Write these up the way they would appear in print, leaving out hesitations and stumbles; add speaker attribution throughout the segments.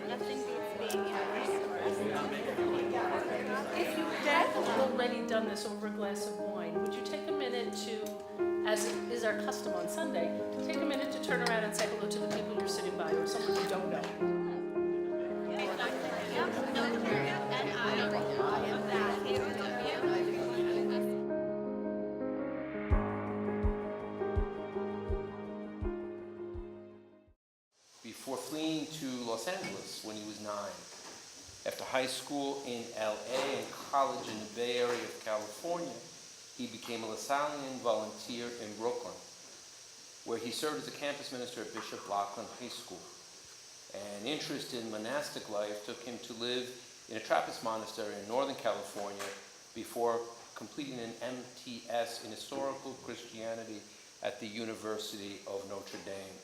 Speaker 1: Nothing beats being
Speaker 2: If you haven't already done this over a glass of wine, would you take a minute to, as is our custom on Sunday, take a minute to turn around and say hello to the people you're sitting by or someone you don't know?
Speaker 3: Before fleeing to Los Angeles when he was 9. After high school in LA and college in the Bay Area of California, he became a LaSallian volunteer in Brooklyn, where he served as a campus minister at Bishop Loughlin High School. An interest in monastic life took him to live in a Trappist monastery in Northern California before completing an MTS in historical Christianity at the University of Notre Dame.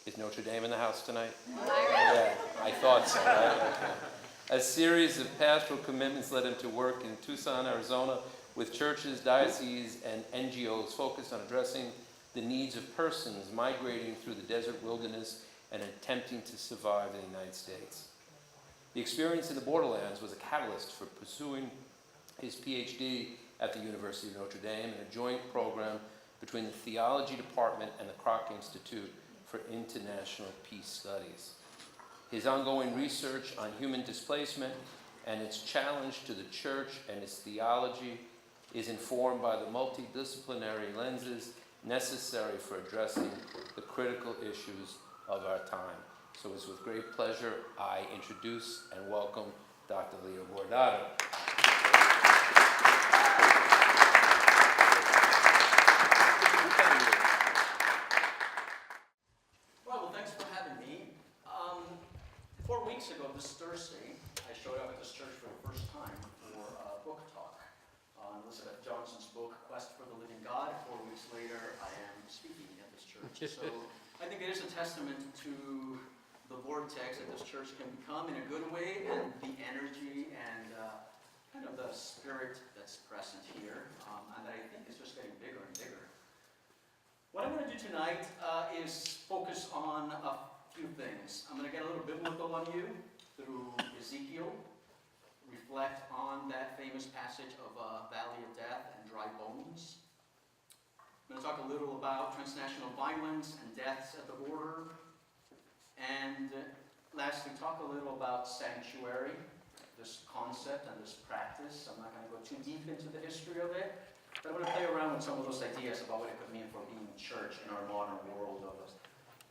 Speaker 3: Is Notre Dame in the house tonight? Yeah, I thought so. Right? Okay. A series of pastoral commitments led him to work in Tucson, Arizona, with churches, dioceses, and NGOs focused on addressing the needs of persons migrating through the desert wilderness and attempting to survive in the United States. The experience in the borderlands was a catalyst for pursuing his PhD at the University of Notre Dame in a joint program between the Theology Department and the Kroc Institute for International Peace Studies. His ongoing research on human displacement and its challenge to the church and its theology is informed by the multidisciplinary lenses necessary for addressing the critical issues of our time. So it's with great pleasure I introduce and welcome Dr. Leo Bordato.
Speaker 4: Well, thanks for having me. 4 weeks ago, this Thursday, I showed up at this church for the first time for a book talk on Elizabeth Johnson's book, Quest for the Living God. 4 weeks later, I am speaking at this church. So I think it is a testament to the vortex that this church can become in a good way, and the energy and kind of the spirit that's present here, and I think it's just getting bigger and bigger. What I'm going to do tonight is focus on a few things. I'm going to get a little biblical on you through Ezekiel, reflect on that famous passage of Valley of Death and Dry Bones. I'm going to talk a little about transnational violence and deaths at the border. And lastly, talk a little about sanctuary, this concept and this practice. I'm not going to go too deep into the history of it, but I'm going to play around with some of those ideas about what it could mean for being church in our modern world of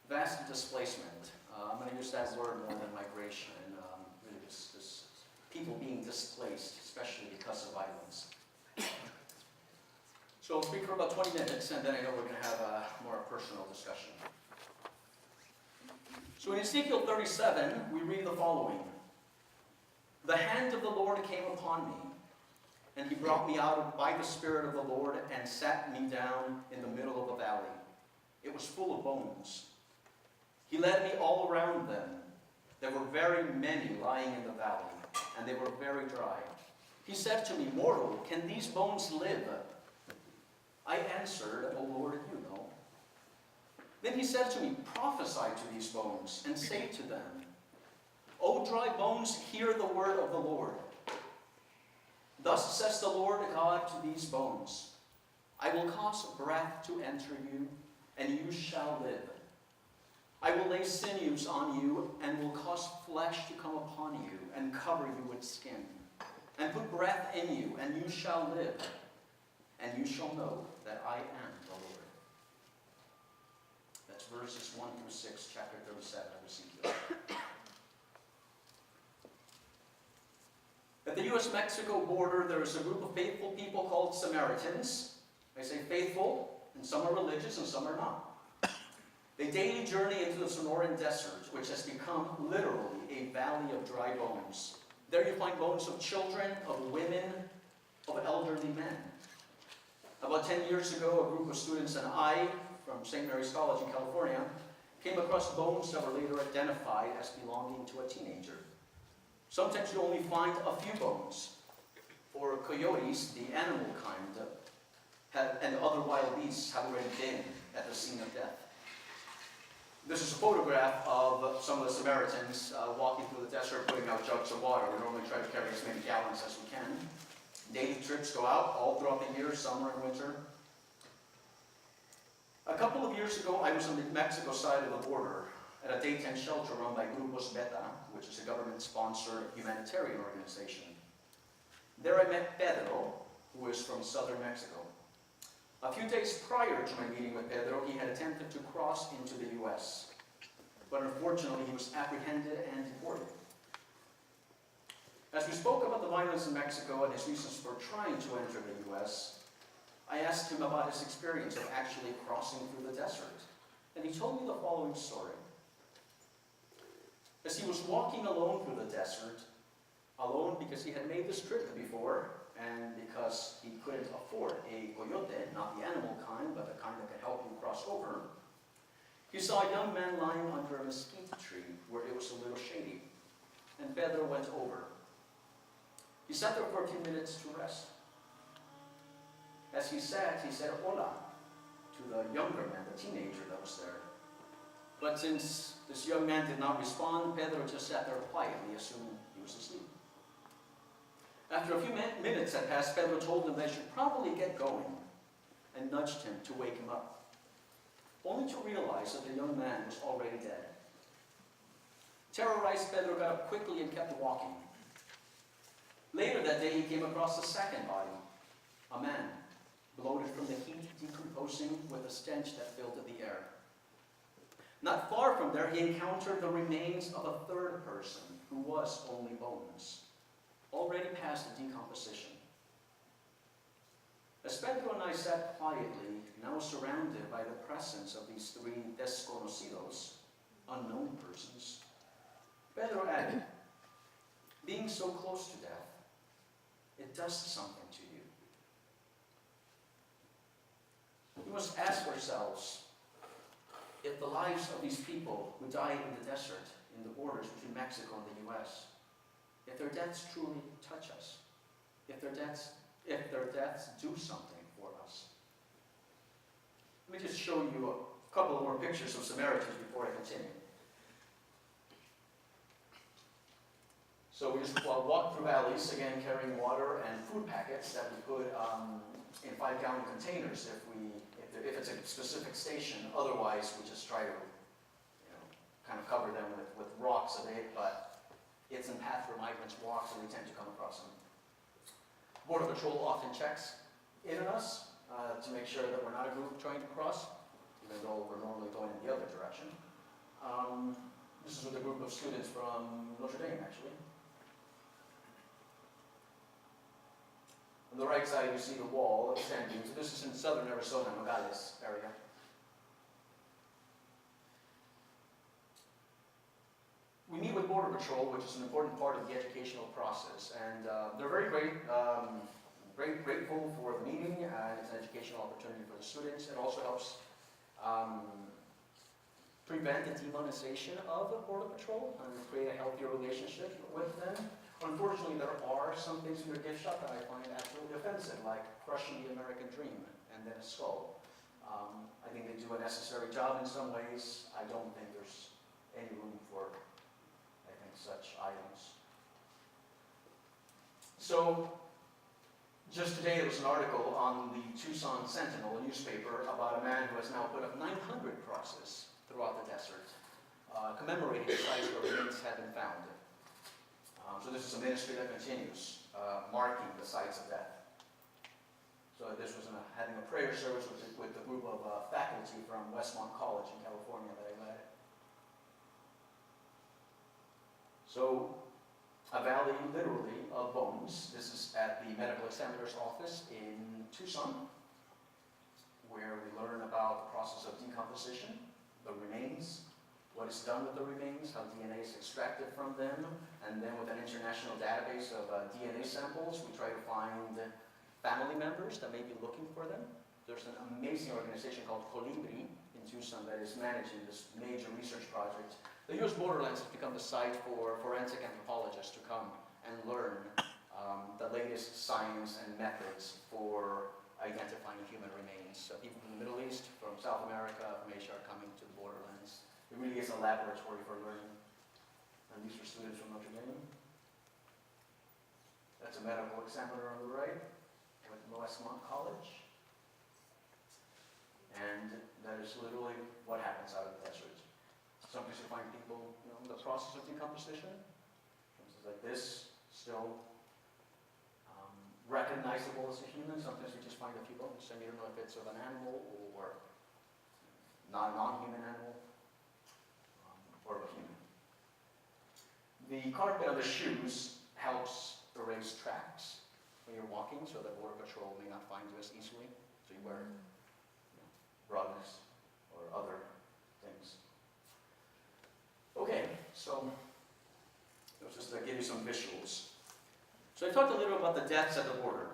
Speaker 4: vast displacement. I'm going to use that word more than migration, really this people being displaced, especially because of violence. So I'll speak for about 20 minutes, and then I know we're going to have a more personal discussion. So in Ezekiel 37, we read the following. The hand of the Lord came upon me, and he brought me out by the Spirit of the Lord and sat me down in the middle of a valley. It was full of bones. He led me all around them. There were very many lying in the valley, and they were very dry. He said to me, Mortal, can these bones live? I answered, O Lord, you know. Then he said to me, Prophesy to these bones, and say to them, O dry bones, hear the word of the Lord. Thus says the Lord God to these bones, I will cause breath to enter you, and you shall live. I will lay sinews on you, and will cause flesh to come upon you, and cover you with skin, and put breath in you, and you shall live, and you shall know that I am the Lord. That's verses 1 through 6, chapter 37 of Ezekiel. At the U.S.-Mexico border, there is a group of faithful people called Samaritans. I say faithful, and some are religious and some are not. They daily journey into the Sonoran Desert, which has become literally a valley of dry bones. There you find bones of children, of women, of elderly men. About 10 years ago, a group of students and I, from St. Mary's College in California, came across bones that were later identified as belonging to a teenager. Sometimes you only find a few bones. For coyotes, the animal kind, and other wild beasts have already been at the scene of death. This is a photograph of some of the Samaritans walking through the desert, putting out jugs of water. We normally try to carry as many gallons as we can. Daily trips go out all throughout the year, summer and winter. A couple of years ago, I was on the Mexico side of the border at a day tent shelter run by Grupos Beta, which is a government-sponsored humanitarian organization. There I met Pedro, who is from southern Mexico. A few days prior to my meeting with Pedro, he had attempted to cross into the U.S., but unfortunately he was apprehended and deported. As we spoke about the violence in Mexico and his reasons for trying to enter the U.S., I asked him about his experience of actually crossing through the desert, and he told me the following story. As he was walking alone through the desert, alone because he had made this trip before, and because he couldn't afford a coyote, not the animal kind, but the kind that could help him cross over, he saw a young man lying under a mesquite tree where it was a little shady, and Pedro went over. He sat there for a few minutes to rest. As he sat, he said hola to the younger man, the teenager that was there. But since this young man did not respond, Pedro just sat there quietly, assuming he was asleep. After a few minutes had passed, Pedro told him they should probably get going and nudged him to wake him up, only to realize that the young man was already dead. Terrorized, Pedro got up quickly and kept walking. Later that day, he came across a second body, a man, bloated from the heat, decomposing with a stench that filled the air. Not far from there, he encountered the remains of a third person who was only bones, already past the decomposition. As Pedro and I sat quietly, now surrounded by the presence of these three desconocidos, unknown persons, Pedro added, being so close to death, it does something to you. We must ask ourselves, if the lives of these people who died in the desert, in the borders between Mexico and the U.S., if their deaths truly touch us, if their deaths do something for us. Let me just show you a couple more pictures of Samaritans before I continue. So we just walk through alleys, again carrying water and food packets that we put in 5-gallon containers if it's a specific station. Otherwise, we just try to kind of cover them with rocks a bit, but it's in path where migrants walk, so we tend to come across them. Border Patrol often checks in on us to make sure that we're not a group trying to cross, even though we're normally going in the other direction. This is with a group of students from Notre Dame, actually. On the right side, you see the wall extending. So this is in southern Arizona, Nogales area. We meet with Border Patrol, which is an important part of the educational process, and they're very grateful for the meeting, and it's an educational opportunity for the students. It also helps prevent the demonization of Border Patrol and create a healthier relationship with them. Unfortunately, there are some things in their gift shop that I find absolutely offensive, like crushing the American dream and then a skull. I think they do a necessary job in some ways. I don't think there's any room for such items. So, just today there was an article on the Tucson Sentinel, a newspaper, about a man who has now put up 900 crosses throughout the desert, commemorating the sites where remains have been found. So this is a ministry that continues, marking the sites of death. So this was having a prayer service with a group of faculty from Westmont College in California that I led. So, a valley, literally, of bones. This is at the medical examiner's office in Tucson, where we learn about the process of decomposition, the remains, what is done with the remains, how DNA is extracted from them, and then with an international database of DNA samples, we try to find family members that may be looking for them. There's an amazing organization called Colibri in Tucson that is managing this major research project. The U.S. borderlands has become the site for forensic anthropologists to come and learn the latest science and methods for identifying human remains. So people from the Middle East, from South America, from Asia are coming to the borderlands It really is a laboratory for learning. And these are students from Notre Dame. That's a medical examiner on the right with Westmont College. And that is literally what happens out of the desert. Sometimes you find people, in the process of decomposition. Places like this, still recognizable as a human. Sometimes we just find a few bones, and you don't know if it's of an animal or non-human animal, or of a human. The carpet on the shoes helps erase tracks when you're walking, so that Border Patrol may not find you as easily. So you wear rugs or other things. Okay, so let's just give you some visuals. So I talked a little about the deaths at the border.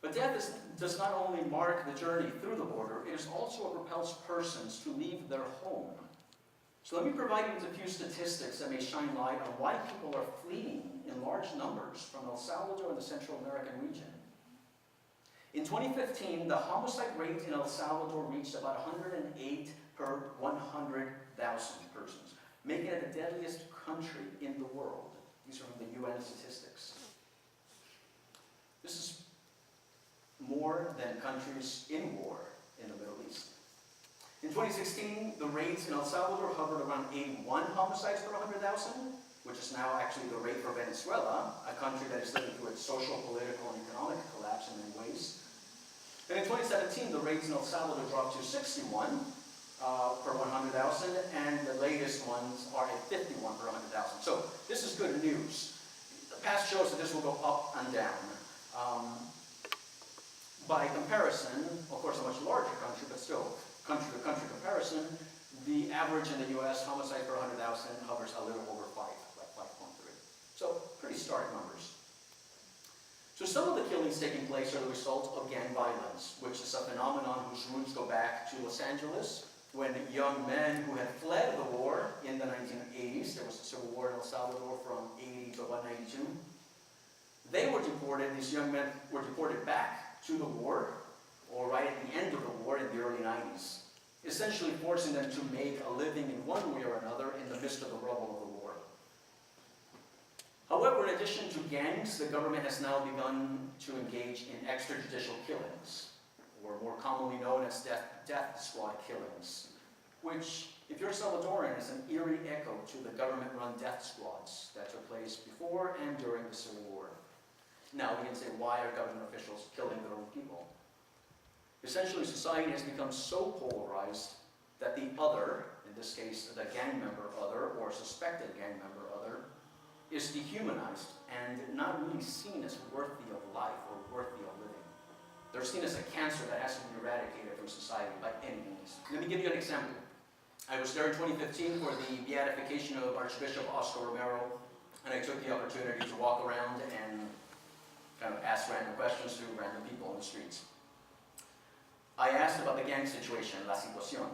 Speaker 4: But death does not only mark the journey through the border, it is also what propels persons to leave their home. So let me provide you with a few statistics that may shine light on why people are fleeing in large numbers from El Salvador and the Central American region. In 2015, the homicide rate in El Salvador reached about 108 per 100,000 persons, making it the deadliest country in the world. These are from the UN statistics. This is more than countries in war in the Middle East. In 2016, the rates in El Salvador hovered around 81 homicides per 100,000, which is now actually the rate for Venezuela, a country that is living through its social, political, and economic collapse in many ways. And in 2017, the rates in El Salvador dropped to 61 per 100,000, and the latest ones are at 51 per 100,000. So this is good news. The past shows that this will go up and down. By comparison, of course a much larger country, but still country-to-country comparison, the average in the US homicide per 100,000 hovers a little over 5, like 5.3. So pretty stark numbers. So some of the killings taking place are the result of gang violence, which is a phenomenon whose roots go back to Los Angeles, when young men who had fled the war in the 1980s, there was a civil war in El Salvador from 80 to about 92, they were deported, these young men were deported back to the war, or right at the end of the war in the early 90s, essentially forcing them to make a living in one way or another in the midst of the rubble of the war. However, in addition to gangs, the government has now begun to engage in extrajudicial killings, or more commonly known as death squad killings, which, if you're Salvadoran, is an eerie echo to the government-run death squads that took place before and during the Civil War. Now we can say, why are government officials killing their own people? Essentially, society has become so polarized that the other, in this case the gang member other, or suspected gang member other, is dehumanized and not really seen as worthy of life or worthy of living. They're seen as a cancer that has to be eradicated from society by any means. Let me give you an example. I was there in 2015 for the beatification of Archbishop Oscar Romero, and I took the opportunity to walk around and kind of ask random questions to random people on the streets. I asked about the gang situation, la situación.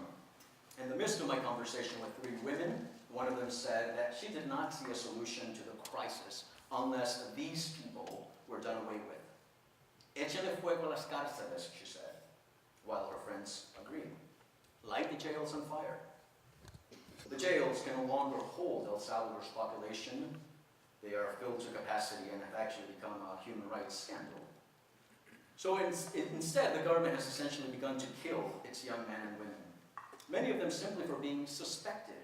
Speaker 4: In the midst of my conversation with 3 women, one of them said that she did not see a solution to the crisis unless these people were done away with. Échale fuego a las cárceles, she said, while her friends agreed. Light the jails on fire. The jails can no longer hold El Salvador's population. They are filled to capacity and have actually become a human rights scandal. So instead, the government has essentially begun to kill its young men and women, many of them simply for being suspected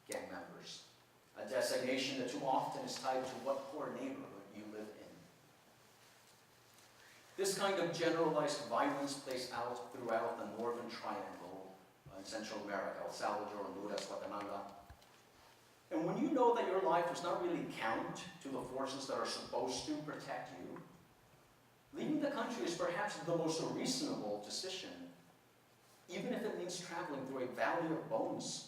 Speaker 4: gang members, a designation that too often is tied to what poor neighborhood you live in. This kind of generalized violence plays out throughout the Northern Triangle in Central America, El Salvador, Honduras, Guatemala. And when you know that your life does not really count to the forces that are supposed to protect you, leaving the country is perhaps the most reasonable decision, even if it means traveling through a valley of bones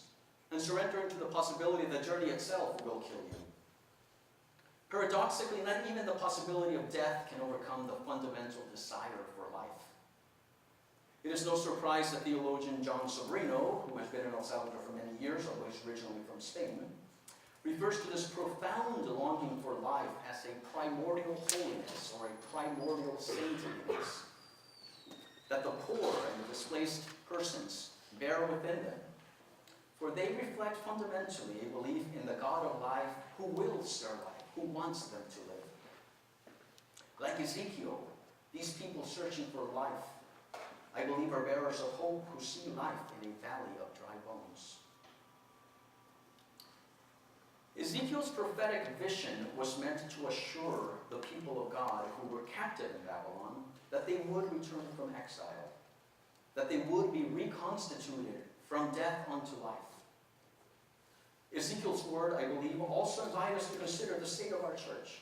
Speaker 4: and surrendering to the possibility that the journey itself will kill you. Paradoxically, not even the possibility of death can overcome the fundamental desire for life. It is no surprise that theologian John Sobrino, who has been in El Salvador for many years, although he's originally from Spain, refers to this profound longing for life as a primordial holiness or a primordial saintliness. That the poor and the displaced persons bear within them, for they reflect fundamentally a belief in the God of life who wills their life, who wants them to live. Like Ezekiel, these people searching for life, I believe, are bearers of hope who see life in a valley of dry bones. Ezekiel's prophetic vision was meant to assure the people of God who were captive in Babylon that they would return from exile, that they would be reconstituted from death unto life. Ezekiel's word, I believe, also invite us to consider the state of our church,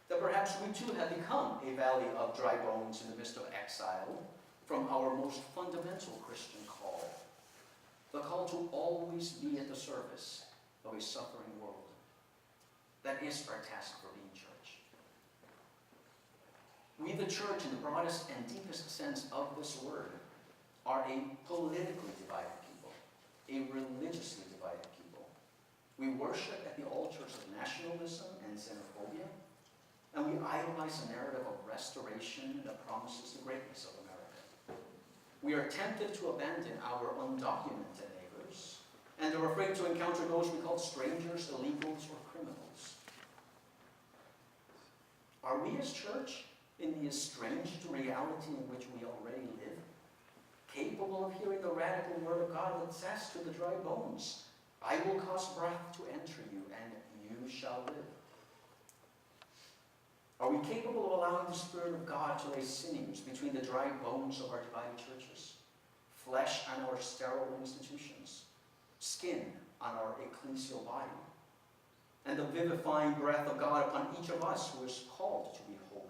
Speaker 4: that perhaps we too have become a valley of dry bones in the midst of exile from our most fundamental Christian call, the call to always be at the service of a suffering world. That is our task for being church. We, the church, in the broadest and deepest sense of this word, are a politically divided people, a religiously divided people. We worship at the altars of nationalism and xenophobia, and we idolize a narrative of restoration that promises the greatness of America. We are tempted to abandon our undocumented neighbors, and are afraid to encounter those we call strangers, illegals, or criminals. Are we as church in the estranged reality in which we already live, capable of hearing the radical word of God that says to the dry bones, I will cause breath to enter you, and you shall live? Are we capable of allowing the Spirit of God to lay sinews between the dry bones of our divided churches, flesh on our sterile institutions, skin on our ecclesial body, and the vivifying breath of God upon each of us who is called to be holy?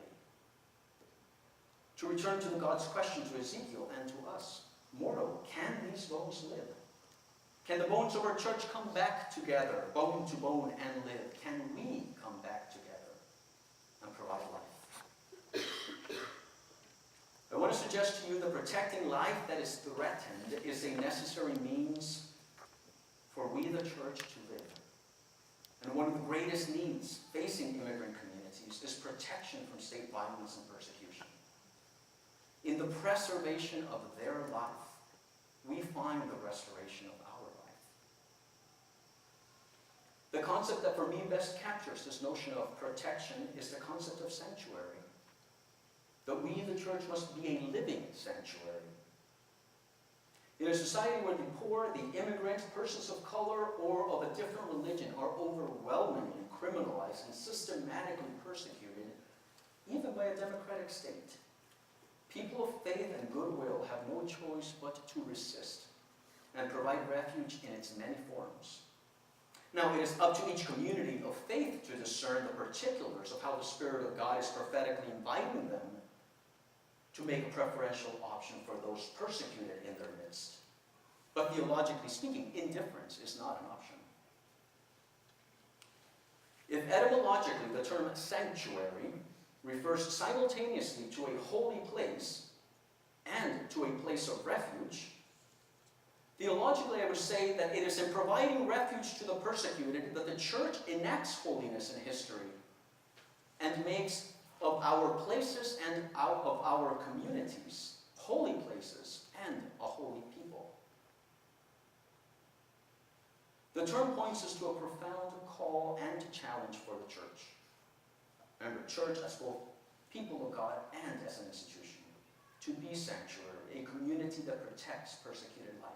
Speaker 4: To return to God's question to Ezekiel and to us, mortal, can these bones live? Can the bones of our church come back together, bone to bone, and live? Can we come back together and provide life? I want to suggest to you that protecting life that is threatened is a necessary means for we, the church, to live. And one of the greatest needs facing immigrant communities is protection from state violence and persecution. In the preservation of their life, we find the restoration of our life. The concept that for me best captures this notion of protection is the concept of sanctuary. That we, the church, must be a living sanctuary. In a society where the poor, the immigrants, persons of color, or of a different religion are overwhelmingly criminalized and systematically persecuted, even by a democratic state, people of faith and goodwill have no choice but to resist and provide refuge in its many forms. Now, it is up to each community of faith to discern the particulars of how the Spirit of God is prophetically inviting them to make a preferential option for those persecuted in their midst. But theologically speaking, indifference is not an option. If etymologically the term sanctuary refers simultaneously to a holy place and to a place of refuge, theologically I would say that it is in providing refuge to the persecuted that the church enacts holiness in history and makes of our places and out of our communities holy places and a holy people. The term points us to a profound call and challenge for the church. Remember, church as both people of God and as an institution, to be sanctuary, a community that protects persecuted life.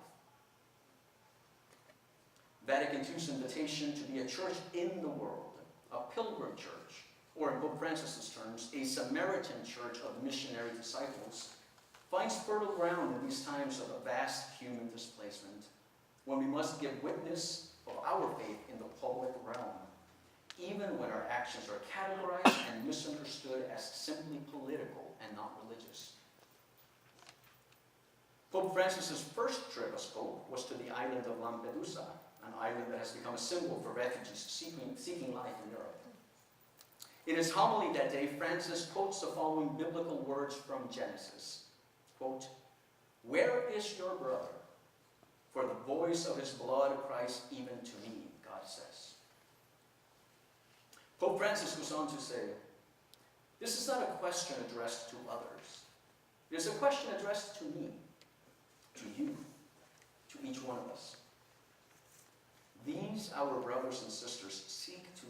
Speaker 4: Vatican II's invitation to be a church in the world, a pilgrim church, or in Pope Francis's terms, a Samaritan church of missionary disciples, finds fertile ground in these times of a vast human displacement, when we must give witness of our faith in the public realm, even when our actions are categorized and misunderstood as simply political and not religious. Pope Francis's first trip as Pope was to the island of Lampedusa, an island that has become a symbol for refugees seeking life in Europe. In his homily that day, Francis quotes the following biblical words from Genesis. Quote, "Where is your brother? For the voice of his blood cries even to me," God says. Pope Francis goes on to say, this is not a question addressed to others. It is a question addressed to me, to you. to each one of us. These, our brothers and sisters, seek to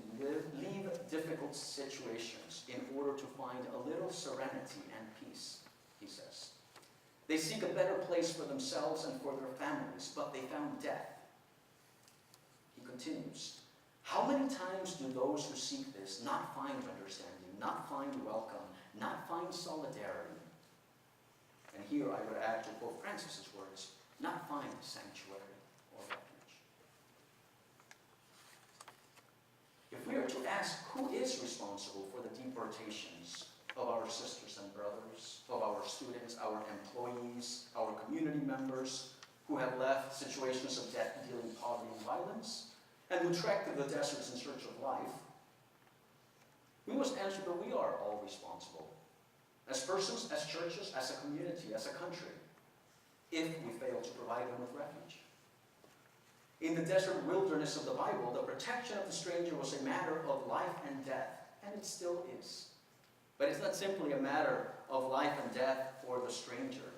Speaker 4: leave difficult situations in order to find a little serenity and peace, he says. They seek a better place for themselves and for their families, but they found death. He continues, how many times do those who seek this not find understanding, not find welcome, not find solidarity? And here I would add to quote Francis's words, not find sanctuary or refuge. If we are to ask who is responsible for the deportations of our sisters and brothers, of our students, our employees, our community members who have left situations of death, dealing poverty and violence, and who trek through the deserts in search of life, we must answer that we are all responsible, as persons, as churches, as a community, as a country, if we fail to provide them with refuge. In the desert wilderness of the Bible, the protection of the stranger was a matter of life and death, and it still is. But it's not simply a matter of life and death for the stranger.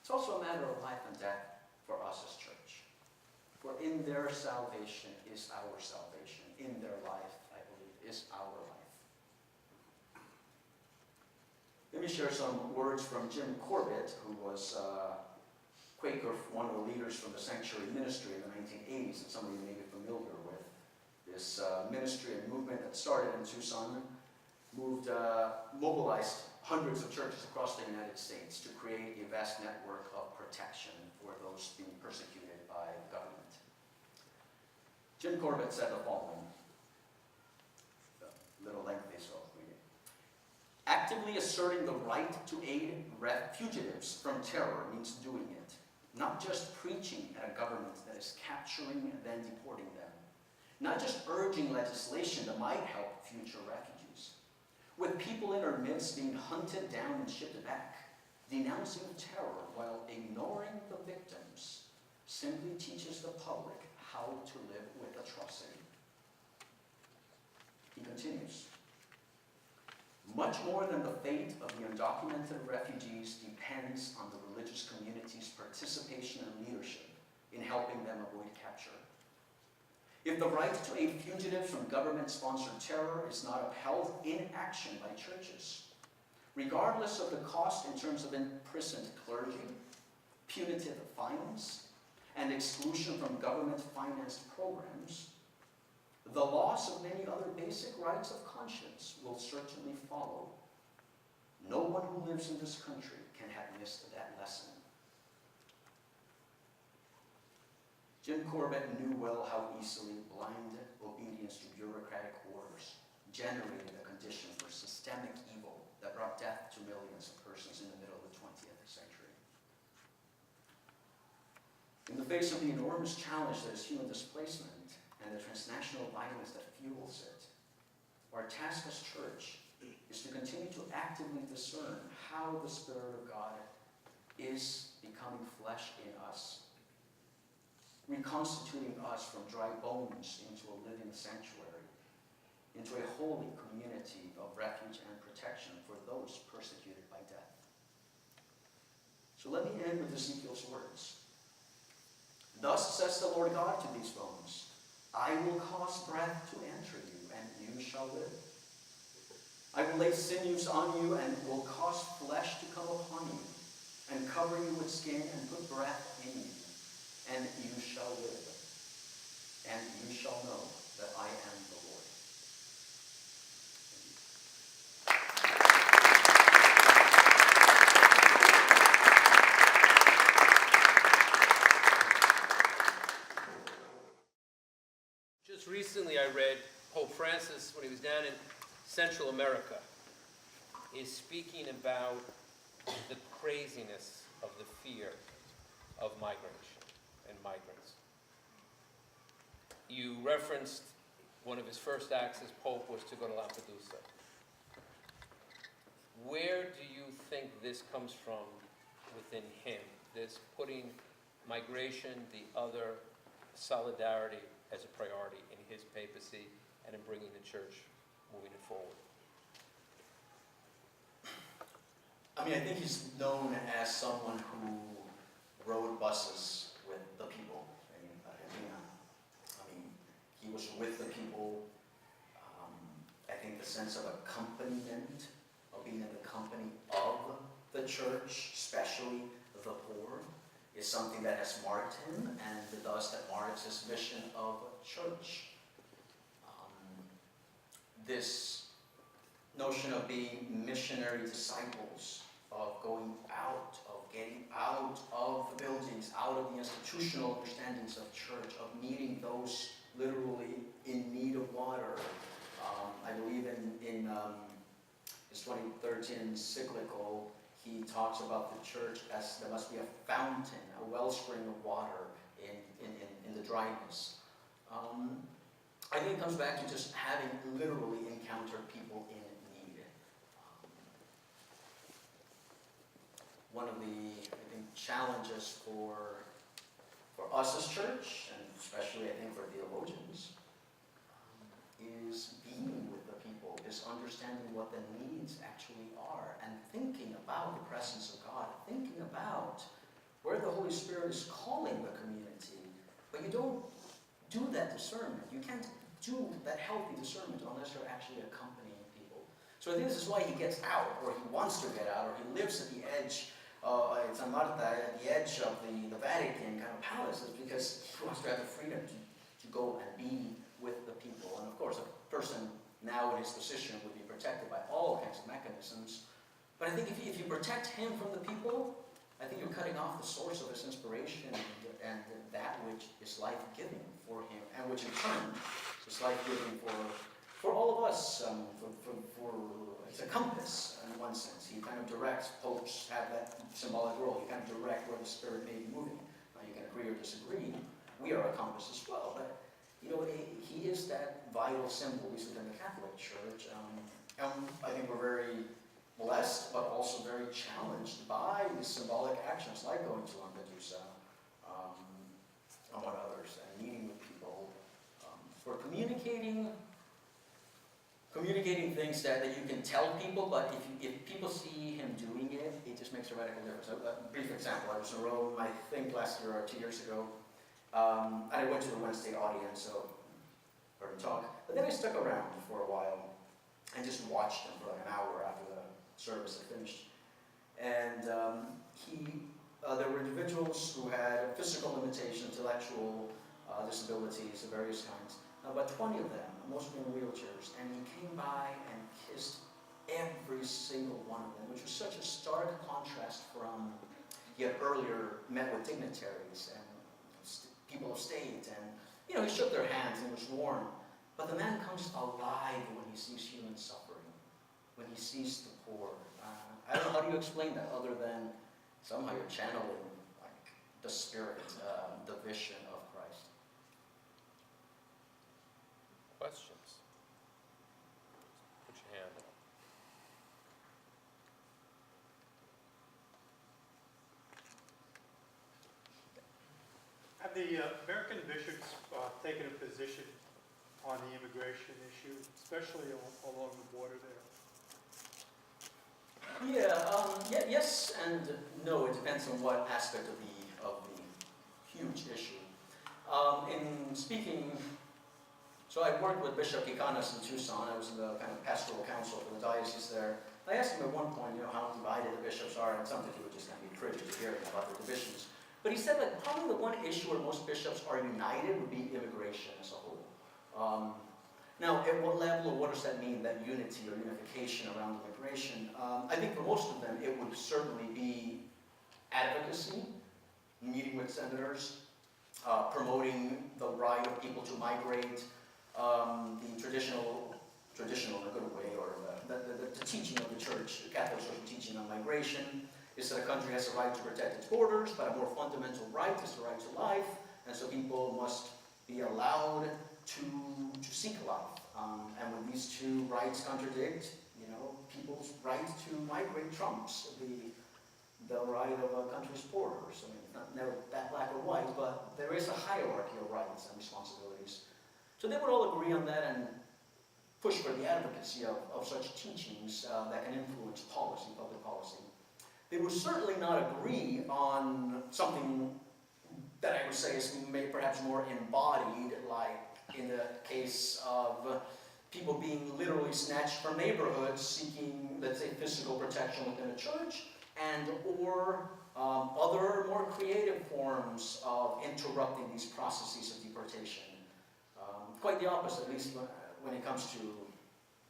Speaker 4: It's also a matter of life and death for us as church. For in their salvation is our salvation. In their life, I believe, is our life. Let me share some words from Jim Corbett, who was Quaker, one of the leaders from the sanctuary ministry in the 1980s, and some of you may be familiar with this ministry and movement that started in Tucson, mobilized hundreds of churches across the United States to create a vast network of protection for those being persecuted by the government. Jim Corbett said the following, a little lengthy, so I'll read it. Actively asserting the right to aid fugitives from terror means doing it, not just preaching at a government that is capturing and then deporting them, not just urging legislation that might help future refugees. With people in our midst being hunted down and shipped back, denouncing terror while ignoring the victims simply teaches the public how to live with atrocity. He continues, much more than the fate of the undocumented refugees depends on the religious community's participation and leadership in helping them avoid capture. If the right to aid fugitives from government-sponsored terror is not upheld in action by churches, regardless of the cost in terms of imprisoned clergy, punitive fines, and exclusion from government-financed programs, the loss of many other basic rights of conscience will certainly follow. No one who lives in this country can have missed that lesson. Jim Corbett knew well how easily blind obedience to bureaucratic orders generated a condition for systemic evil that brought death to millions of persons in the middle of the 20th century. In the face of the enormous challenge that is human displacement and the transnational violence that fuels it, our task as church is to continue to actively discern how the Spirit of God is becoming flesh in us, reconstituting us from dry bones into a living sanctuary, into a holy community of refuge and protection for those persecuted by death. So let me end with Ezekiel's words. Thus says the Lord God to these bones, I will cause breath to enter you, and you shall live. I will lay sinews on you, and will cause flesh to come upon you, and cover you with skin, and put breath in you, and you shall live. And you shall know that I am the Lord.
Speaker 3: Just recently I read Pope Francis, when he was down in Central America, is speaking about the craziness of the fear of migration and migrants. You referenced one of his first acts as Pope was to go to Lampedusa. Where do you think this comes from within him, this putting migration, the other, solidarity as a priority in his papacy and in bringing the church moving it forward?
Speaker 4: I mean, I think he's known as someone who rode buses with the sense of accompaniment, of being in the company of the church, especially the poor, is something that has marked him, and thus that marks his vision of church. This notion of being missionary disciples, of going out, of getting out of the buildings, out of the institutional understandings of church, of meeting those literally in need of water. I believe in his 2013 encyclical, he talks about the church as there must be a fountain, a wellspring of water in the dryness. I think it comes back to just having literally encountered people in need. One of the, I think, challenges for us as church, and especially I think for theologians, is being with the people, is understanding what the needs actually are, and thinking about the presence of God, thinking about where the Holy Spirit is calling the community. But you don't do that discernment. You can't do that healthy discernment unless you're actually accompanying people. So I think this is why he gets out, or he wants to get out, or he lives at the edge, it's San Marta, at the edge of the Vatican kind of palaces, because he wants to have the freedom to go and be with the people. And of course, a person now in his position would be protected by all kinds of mechanisms. But I think if you protect him from the people, I think you're cutting off the source of his inspiration and that which is life-giving for him, and which in turn is life-giving for all of us. It's a compass in one sense. He kind of directs. Popes have that symbolic role. He kind of direct where the Spirit may be moving. Now you can agree or disagree. We are a compass as well, but you know, he is that vital symbol, at least within the Catholic Church. And I think we're very blessed, but also very challenged by these symbolic actions, like going to Lampedusa, among others, and meeting with people. For communicating things that you can tell people, but if people see him doing it, it just makes a radical difference. A brief example, I was in Rome, I think last year or 2 years ago, and I went to the Wednesday audience, so heard him talk. But then I stuck around for a while and just watched him for like an hour after the service had finished. And there were individuals who had physical limitations, intellectual disabilities of various kinds, about 20 of them, mostly in wheelchairs, and he came by and kissed every single one of them, which was such a stark contrast from he had earlier met with dignitaries and people of state, and you know, he shook their hands and it was warm. But the man comes alive when he sees human suffering, when he sees the poor. I don't know, how do you explain that other than somehow you're channeling like the Spirit, the vision of Christ?
Speaker 3: Questions? Put your hand up.
Speaker 5: Have the American bishops taken a position on the immigration issue, especially along the border there?
Speaker 4: Yes and no. It depends on what aspect of the huge issue. In speaking, so I worked with Bishop Kikanas in Tucson. I was in the kind of pastoral council for the diocese there. I asked him at one point, you know, how divided the bishops are, and something he would just kind of be privy to hearing about the divisions. But he said that probably the one issue where most bishops are united would be immigration as a whole. Now, at what level, or what does that mean, that unity or unification around immigration? I think for most of them, it would certainly be advocacy, meeting with senators, promoting the right of people to migrate, the traditional in a good way, or the teaching of the church, the Catholic social teaching on migration, is that a country has a right to protect its borders, but a more fundamental right is the right to life, and so people must be allowed to seek life. And when these two rights contradict, you know, people's right to migrate trumps the right of a country's borders. I mean, it's not never that black or white, but there is a hierarchy of rights and responsibilities. So they would all agree on that and push for the advocacy of such teachings that can influence policy, public policy. They would certainly not agree on something that I would say is perhaps more embodied, like in the case of people being literally snatched from neighborhoods seeking, let's say, physical protection within a church, and or other more creative forms of interrupting these processes of deportation. Quite the opposite, at least when it comes to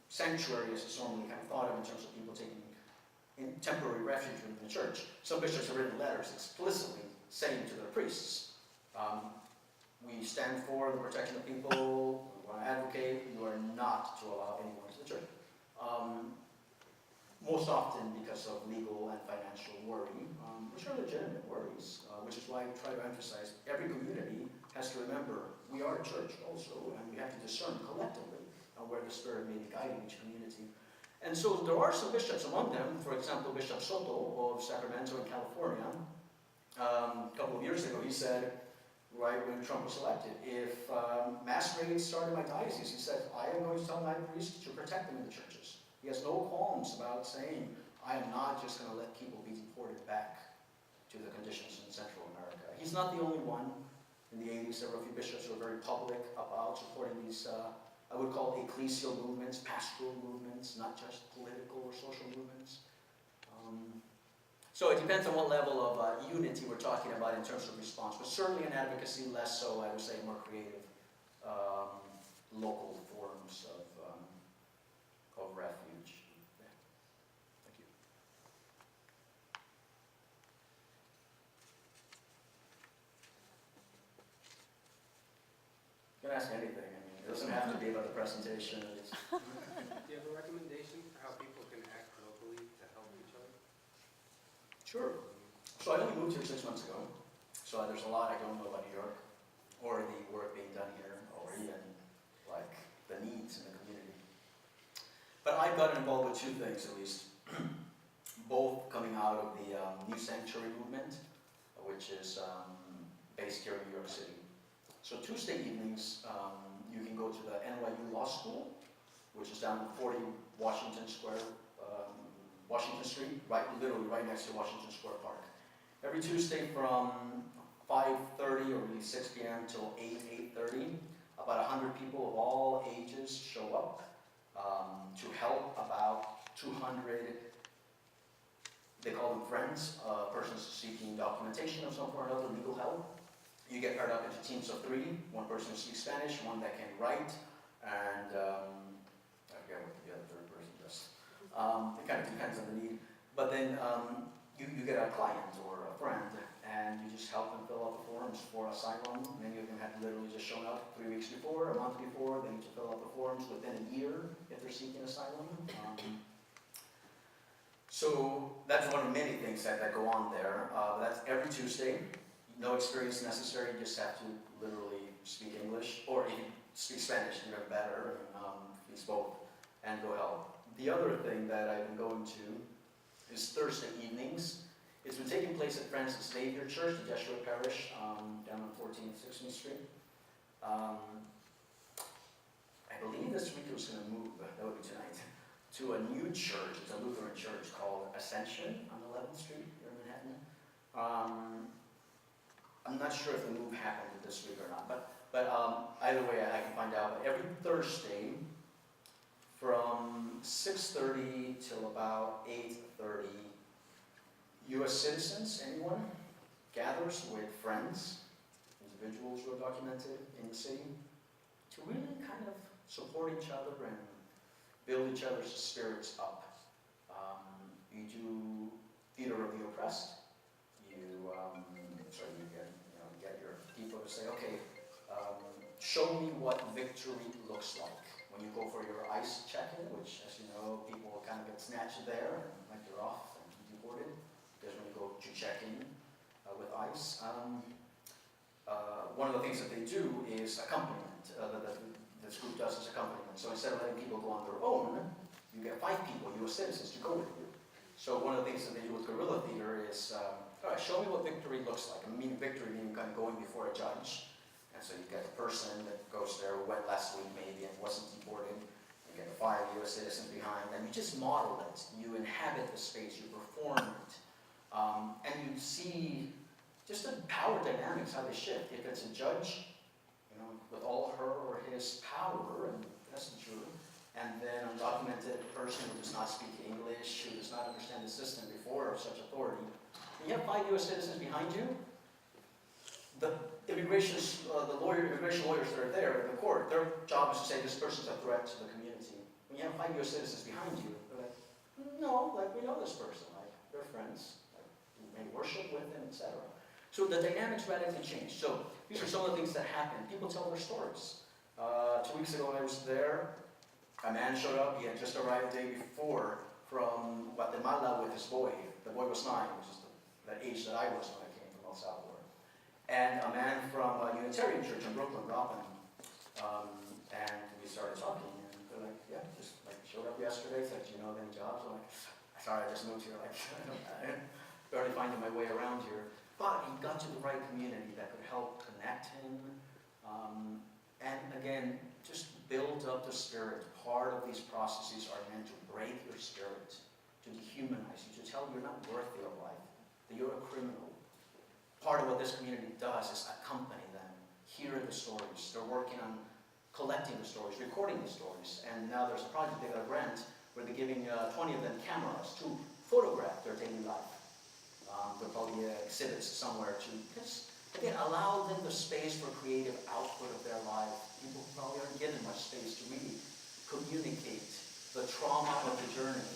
Speaker 4: sanctuary, as it's normally kind of thought of in terms of people taking temporary refuge within the church. Some bishops have written letters explicitly saying to their priests, we stand for the protection of people, we want to advocate, you are not to allow anyone to the church. Most often because of legal and financial worry, which are legitimate worries, which is why I try to emphasize every community has to remember we are a church also, and we have to discern collectively where the Spirit may be guiding each community. And so there are some bishops among them, for example, Bishop Soto of Sacramento in California. A couple of years ago he said, right when Trump was elected, if mass raids started in my diocese, he said, I am going to tell my priest to protect them in the churches. He has no qualms about saying, I am not just going to let people be deported back to the conditions in Central America. He's not the only one. In the 80s, there were a few bishops who were very public about supporting these, I would call ecclesial movements, pastoral movements, not just political or social movements. So it depends on what level of unity we're talking about in terms of response, but certainly in advocacy, less so, I would say, more creative local forms of refuge. Yeah. Thank you. You can ask anything. I mean, it doesn't have to be about the presentation. It's
Speaker 6: Do you have a recommendation for how people can act locally to help each other?
Speaker 4: Sure. So I only moved here 6 months ago, so there's a lot I don't know about New York, or the work being done here, or even like the needs in the community. But I've gotten involved with two things at least, both coming out of the New Sanctuary movement, which is based here in New York City. So Tuesday evenings, you can go to the NYU Law School, which is down 40 Washington Square, Washington Street, literally right next to Washington Square Park. Every Tuesday from 5:30 or really 6 p.m. till 8:30, about 100 people of all ages show up to help about 200, they call them friends, persons seeking documentation of some form or another, legal help. You get paired up into teams of 3, one person who speaks Spanish, one that can write, and I forget what the other third person does. It kind of depends on the need. But then you get a client or a friend, and you just help them fill out the forms for asylum. Many of them have literally just shown up 3 weeks before, a month before. They need to fill out the forms within a year if they're seeking asylum. So that's one of many things that go on there. That's every Tuesday. No experience necessary, you just have to literally speak English, or if you speak Spanish, even better, use both, and go help. The other thing that I've been going to is Thursday evenings. It's been taking place at Francis Xavier Church, the Jesuit parish, down on 14th, 16th Street. I believe this week it was going to move, that would be tonight, to a new church. It's a Lutheran church called Ascension on 11th Street here in Manhattan. I'm not sure if the move happened this week or not, but either way I can find out. But every Thursday from 6:30 till about 8:30, U.S. citizens, anyone, gathers with friends, individuals who are documented in the city, to really kind of support each other and build each other's spirits up. You do theater of the oppressed. Get your people to say, okay, show me what victory looks like. When you go for your ICE check-in, which, as you know, people will kind of get snatched there and like they're off and deported, because when you go to check in with ICE, one of the things that they do is accompaniment. This group does is accompaniment. So instead of letting people go on their own, you get 5 people, U.S. citizens, to go with you. So one of the things that they do with guerrilla theater is, all right, show me what victory looks like. I mean, victory meaning kind of going before a judge. And so you get the person that goes there, who went last week maybe and wasn't deported. You get the 5 U.S. citizens behind, and you just model it. You inhabit the space, you perform it. And you see just the power dynamics, how they shift. If it's a judge, with all her or his power and messenger, undocumented person who does not speak English, who does not understand the system before of such authority, and you have 5 U.S. citizens behind you, the immigration lawyers that are there in the court, their job is to say this person's a threat to the community. When you have 5 U.S. citizens behind you, they're like, no, like we know this person, like they're friends, like we may worship with them, etc. So the dynamics radically changed. So these are some of the things that happen. People tell their stories. 2 weeks ago when I was there, a man showed up. He had just arrived the day before from Guatemala with his boy. The boy was 9, which is the age that I was when I came from El Salvador. And a man from a Unitarian church in Brooklyn, Robin. And we started talking. And they're like, yeah, just like showed up yesterday. Said, do you know of any jobs? I'm like, sorry, I just moved here. Like, I'm barely finding my way around here. But he got to the right community that could help connect him. And again, just build up the spirit. Part of these processes are meant to break your spirit, to dehumanize you, to tell you you're not worthy of life, that you're a criminal. Part of what this community does is accompany them, hear the stories. They're working on collecting the stories, recording the stories. And now there's a project they got a grant where they're giving 20 of them cameras to photograph their daily life. There'll probably be exhibits somewhere to just, again, allow them the space for creative output of their life. People probably aren't given much space to really communicate the trauma of the journey,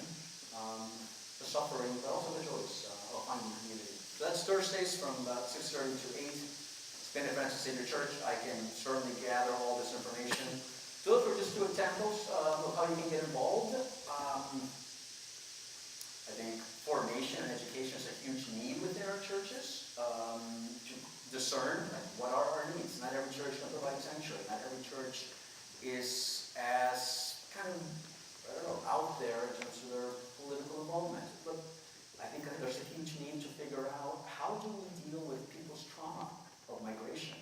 Speaker 4: the suffering, but also the joys of finding community. So that's Thursdays from about 6:30 to 8. Spain and Francis Xavier Church. I can certainly gather all this information. Those were just 2 examples of how you can get involved. I think formation and education is a huge need within our churches to discern what are our needs. Not every church can provide sanctuary. Not every church is as kind of, out there in terms of their political involvement. But I think that there's a huge need to figure out how do we deal with people's trauma of migration,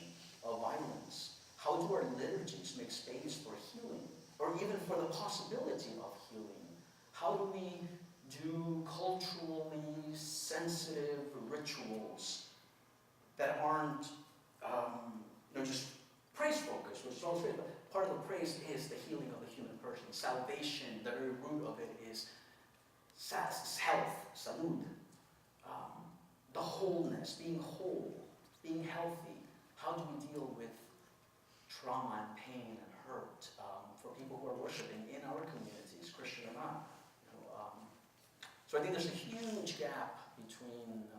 Speaker 4: of violence? How do our liturgies make space for healing, or even for the possibility of healing? How do we do culturally sensitive rituals that aren't just praise-focused, which is always great, but part of the praise is the healing of the human person. Salvation, the very root of it is health, salud, the wholeness, being whole, being healthy. How do we deal with trauma and pain and hurt for people who are worshiping in our communities, Christian or not? So I think there's a huge gap between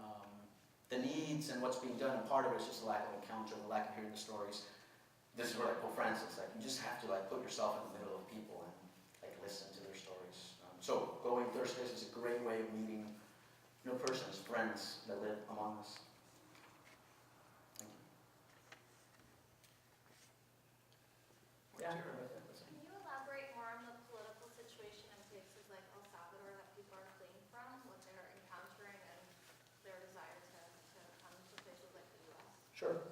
Speaker 4: the needs and what's being done, and part of it is just a lack of encounter, the lack of hearing the stories. This is where Pope Francis, you just have to put yourself in the middle of people and listen to their stories. So going Thursdays is a great way of meeting persons, friends that live among us. Thank you. Yeah.
Speaker 1: Can you elaborate more on the political situation in places like El Salvador that people are fleeing from, what they're encountering, and their desire to come to places like the U.S.?
Speaker 4: Sure.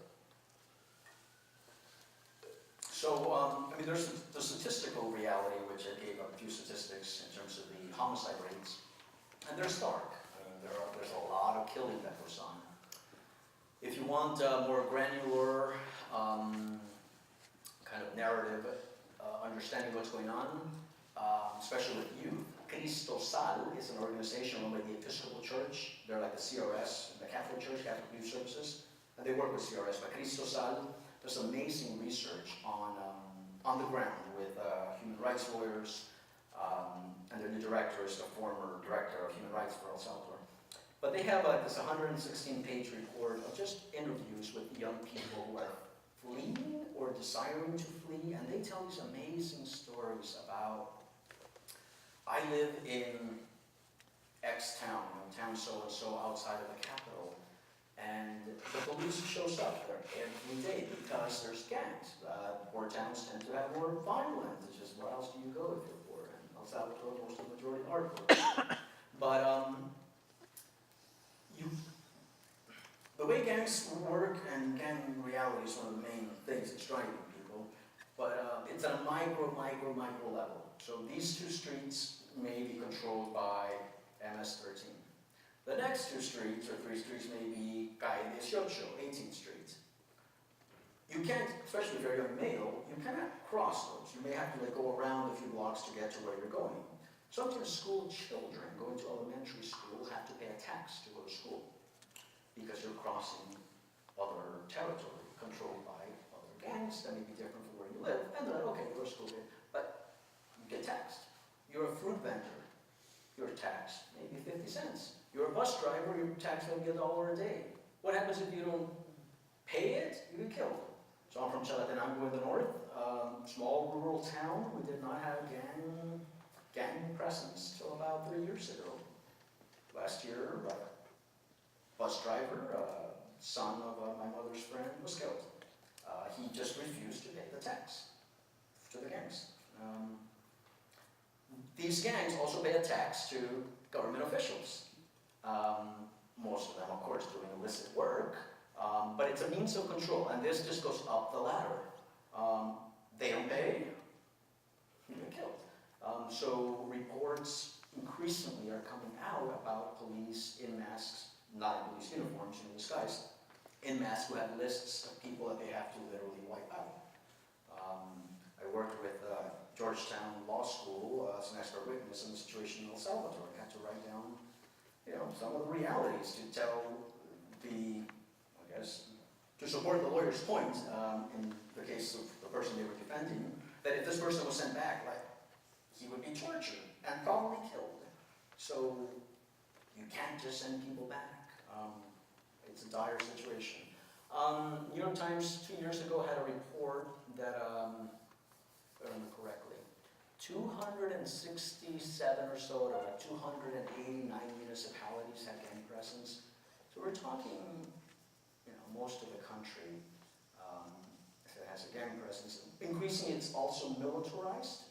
Speaker 4: So, there's the statistical reality, which I gave a few statistics in terms of the homicide rates, and they're stark. There's a lot of killing that goes on. If you want more granular kind of narrative, understanding what's going on, especially with youth, Cristo Sal is an organization run by the Episcopal Church. They're like the CRS, the Catholic Church, Catholic Youth Services, and they work with CRS. But Cristo Sal does amazing research on the ground with human rights lawyers, and their new director is the former director of human rights for El Salvador. But they have this 116-page report of just interviews with young people who are fleeing or desiring to flee, and they tell these amazing stories about, I live in X town, town so-and-so outside of the capital, and the police shows up there every day because there's gangs. Poor towns tend to have more violence. It's just, where else do you go if you're poor? And El Salvador, most of the majority are poor. But the way gangs work and gang reality is one of the main things that's driving people, but it's at a micro level. So these 2 streets may be controlled by MS-13. The next 2 streets, or 3 streets, may be Calle 18, 18th Street. you can't, especially if you're a young male, you cannot cross those. You may have to like go around a few blocks to get to where you're going. Sometimes school children going to elementary school have to pay a tax to go to school because you're crossing other territory controlled by other gangs that may be different from where you live. And they're like, okay, you're a school kid, but you get taxed. You're a fruit vendor, you're taxed maybe 50 cents. You're a bus driver, you're taxed maybe $1 a day. What happens if you don't pay it? You get killed. So I'm from Chalatenango in the north, small rural town. We did not have gang presence till about 3 years ago. Last year, bus driver, son of my mother's friend, was killed. He just refused to pay the tax to the gangs. These gangs also pay a tax to government officials. Most of them, of course, doing illicit work, but it's a means of control, and this just goes up the ladder. They don't pay, you get killed. So reports increasingly are coming out about police in masks, not in police uniforms, in disguise, in masks who have lists of people that they have to literally wipe out. I worked with Georgetown Law School as an expert witness in the situation in El Salvador. I had to write down, some of the realities to tell to support the lawyer's point, in the case of the person they were defending, that if this person was sent back, he would be tortured and probably killed. So you can't just send people back. It's a dire situation. New York Times 2 years ago had a report that, if I remember correctly, 267 or so out of 289 municipalities had gang presence. So we're talking, most of the country that has a gang presence. Increasingly, it's also militarized.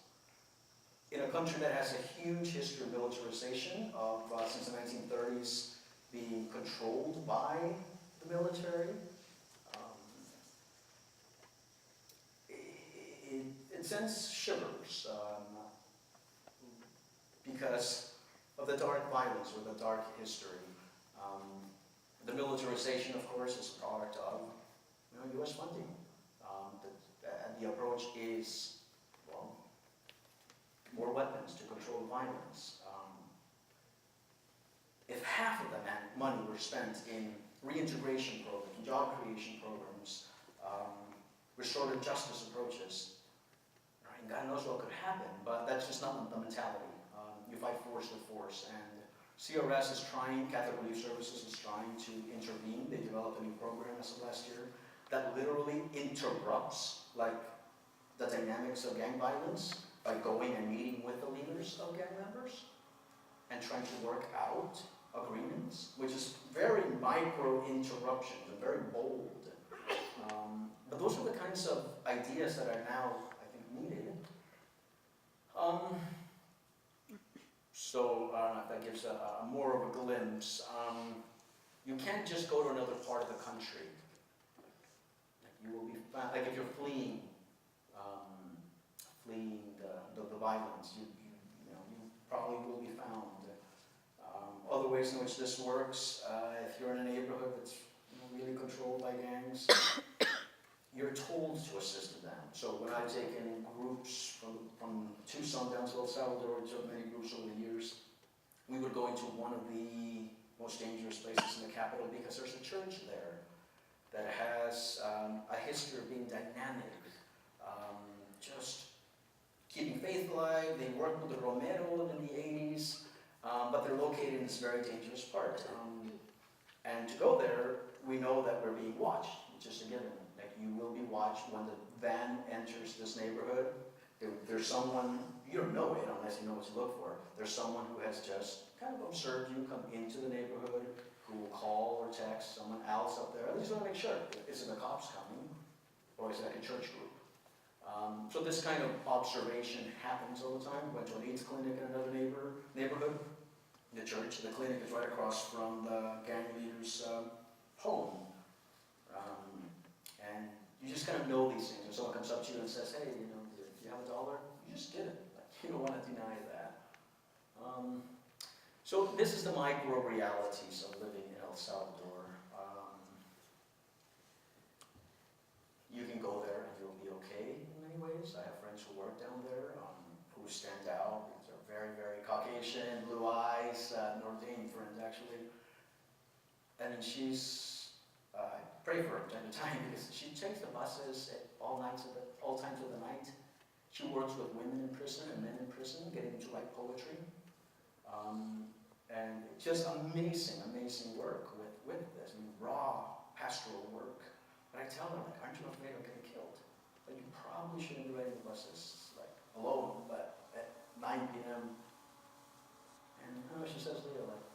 Speaker 4: In a country that has a huge history of militarization, since the 1930s, being controlled by the military, it sends shivers because of the dark violence or the dark history. The militarization, of course, is a product of U.S. funding. The approach is, more weapons to control violence. If half of the money were spent in reintegration programs, job creation programs, restorative justice approaches, and God knows what could happen, but that's just not the mentality. You fight force with force, and CRS is trying, Catholic Relief Services is trying to intervene. They developed a new program as of last year that literally interrupts the dynamics of gang violence by going and meeting with the leaders of gang members and trying to work out agreements, which is very micro interruptions and very bold. But those are the kinds of ideas that are now, I think, needed. So I don't know if that gives a more of a glimpse. You can't just go to another part of the country. You will be found, if you're fleeing the violence, you probably will be found. Other ways in which this works, if you're in a neighborhood that's really controlled by gangs, you're told to assist them. So when I've taken groups from Tucson down to El Salvador, which have many groups over the years, we would go into one of the most dangerous places in the capital because there's a church there that has a history of being dynamic, just keeping faith alive. They worked with the Romero in the 80s, but they're located in this very dangerous part. And to go there, we know that we're being watched, which is a given. You will be watched when the van enters this neighborhood. There's someone, you don't know it unless you know what to look for. There's someone who has just kind of observed you come into the neighborhood, who will call or text someone else up there. At least want to make sure, is it the cops coming? Or is it like a church group? So this kind of observation happens all the time. Went to an AIDS clinic in another neighborhood. The church, the clinic is right across from the gang leader's home. And you just kind of know these things. If someone comes up to you and says, hey, do you have $1? You just get it. You don't want to deny that. So this is the micro realities of living in El Salvador. you can go there and you'll be okay in many ways. I have friends who work down there who stand out. They're very, very Caucasian, blue eyes, Norwegian friends actually. And I pray for her from time to time because she takes the buses at all times of the night. She works with women in prison and men in prison, getting them to write poetry. And just amazing, amazing work with this. I mean, raw pastoral work. But I tell her, like, aren't you afraid of getting killed? Like, you probably shouldn't be riding the buses, like, alone, but at 9 p.m. And she says, Leo, like,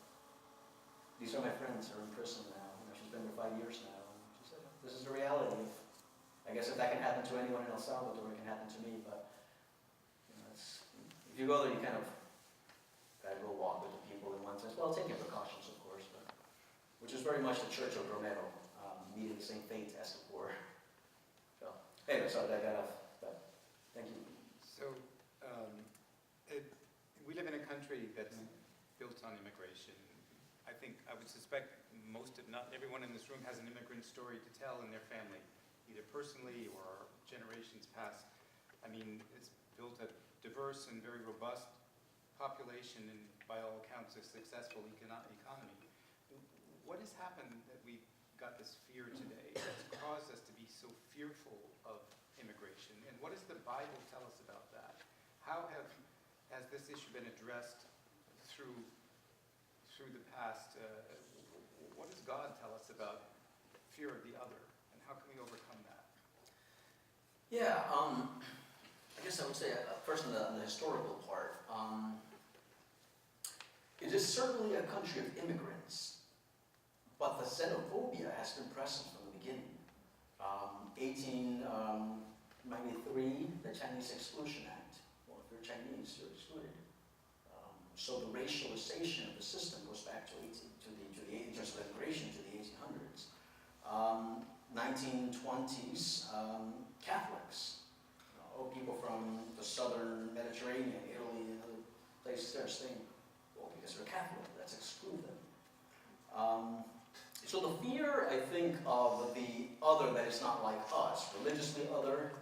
Speaker 4: these are my friends who are in prison now. She's been there 5 years now. And she said, this is the reality. I guess if that can happen to anyone in El Salvador, it can happen to me. But if you go there, you kind of gotta go walk with the people in one sense. Well, taking precautions, of course, but which is very much the Church of Romero, meeting the same fate as the poor. So, anyway, sorry, I got off. But thank you.
Speaker 6: So, we live in a country that's built on immigration. I would suspect most, if not everyone in this room, has an immigrant story to tell in their family, either personally or generations past. I mean, it's built a diverse and very robust population and, by all accounts, a successful economy. What has happened that we've got this fear today that's caused us to be so fearful of immigration? And what does the Bible tell us about that? How has this issue been addressed through the past? What does God tell us about fear of the other, and how can we overcome that?
Speaker 4: Yeah, I guess I would say first on the historical part. It is certainly a country of immigrants, but the xenophobia has been present from the beginning. 1893, the Chinese Exclusion Act. Well, if you're Chinese, you're excluded. So the racialization of the system goes back to in terms of immigration, to the 1800s. 1920s, Catholics, people from the southern Mediterranean, Italy, and other places there saying, well, because they're Catholic, let's exclude them. So the fear, I think, of the other that is not like us, religiously other,